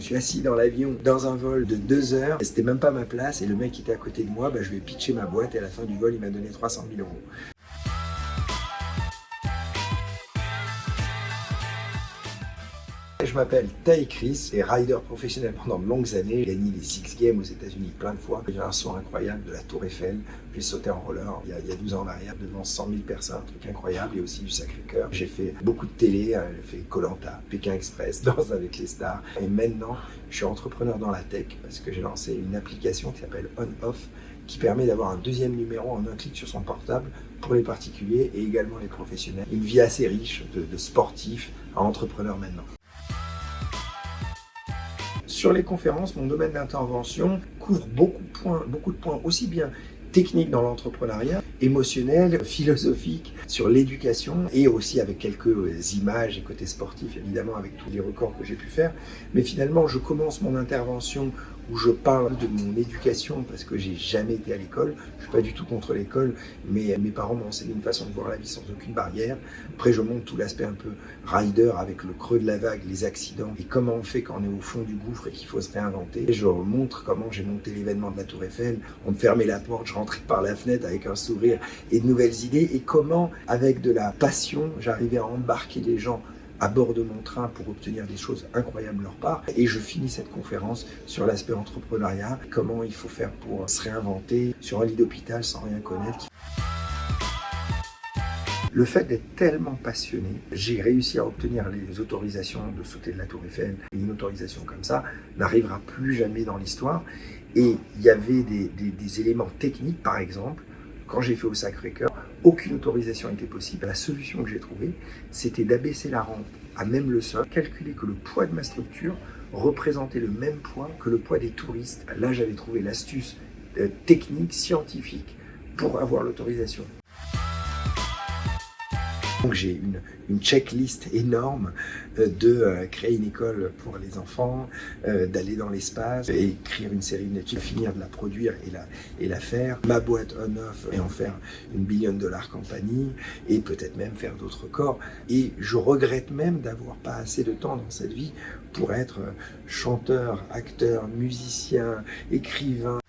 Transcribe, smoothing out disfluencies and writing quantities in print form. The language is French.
suis assis dans l'avion, dans un vol de 2 heures, et c'était même pas ma place, et le mec qui était à côté de moi, je lui ai pitché ma boîte, et à la fin du vol, il m'a donné 300 000 euros. Je m'appelle Taï Chris et rider professionnel pendant de longues années. J'ai gagné les X Games aux États-Unis plein de fois. J'ai un son incroyable de la Tour Eiffel. J'ai sauté en roller il y a 12 ans en arrière devant 100 000 personnes, un truc incroyable, et aussi du Sacré-Cœur. J'ai fait beaucoup de télé, j'ai fait Koh-Lanta, Pékin Express, Danse avec les stars. Et maintenant, je suis entrepreneur dans la tech parce que j'ai lancé une application qui s'appelle On-Off qui permet d'avoir un deuxième numéro en un clic sur son portable pour les particuliers et également les professionnels. Une vie assez riche de sportif à entrepreneur maintenant. Sur les conférences, mon domaine d'intervention couvre beaucoup de points, aussi bien techniques dans l'entrepreneuriat, émotionnels, philosophiques, sur l'éducation et aussi avec quelques images et côté sportif, évidemment, avec tous les records que j'ai pu faire. Mais finalement, je commence mon intervention où je parle de mon éducation parce que j'ai jamais été à l'école. Je suis pas du tout contre l'école, mais mes parents m'ont enseigné une façon de voir la vie sans aucune barrière. Après, je montre tout l'aspect un peu rider avec le creux de la vague, les accidents et comment on fait quand on est au fond du gouffre et qu'il faut se réinventer. Et je montre comment j'ai monté l'événement de la Tour Eiffel. On me fermait la porte, je rentrais par la fenêtre avec un sourire et de nouvelles idées et comment, avec de la passion, j'arrivais à embarquer les gens à bord de mon train pour obtenir des choses incroyables de leur part. Et je finis cette conférence sur l'aspect entrepreneuriat, comment il faut faire pour se réinventer sur un lit d'hôpital sans rien connaître. Le fait d'être tellement passionné, j'ai réussi à obtenir les autorisations de sauter de la Tour Eiffel. Et une autorisation comme ça n'arrivera plus jamais dans l'histoire. Et il y avait des éléments techniques, par exemple, quand j'ai fait au Sacré-Cœur, aucune autorisation n'était possible. La solution que j'ai trouvée, c'était d'abaisser la rampe à même le sol, calculer que le poids de ma structure représentait le même poids que le poids des touristes. Là, j'avais trouvé l'astuce technique, scientifique, pour avoir l'autorisation. Donc j'ai une checklist énorme de créer une école pour les enfants, d'aller dans l'espace, écrire une série de Netflix, finir de la produire et la faire, ma boîte On-Off et en faire une $1 billion compagnie et peut-être même faire d'autres corps. Et je regrette même d'avoir pas assez de temps dans cette vie pour être chanteur, acteur, musicien, écrivain.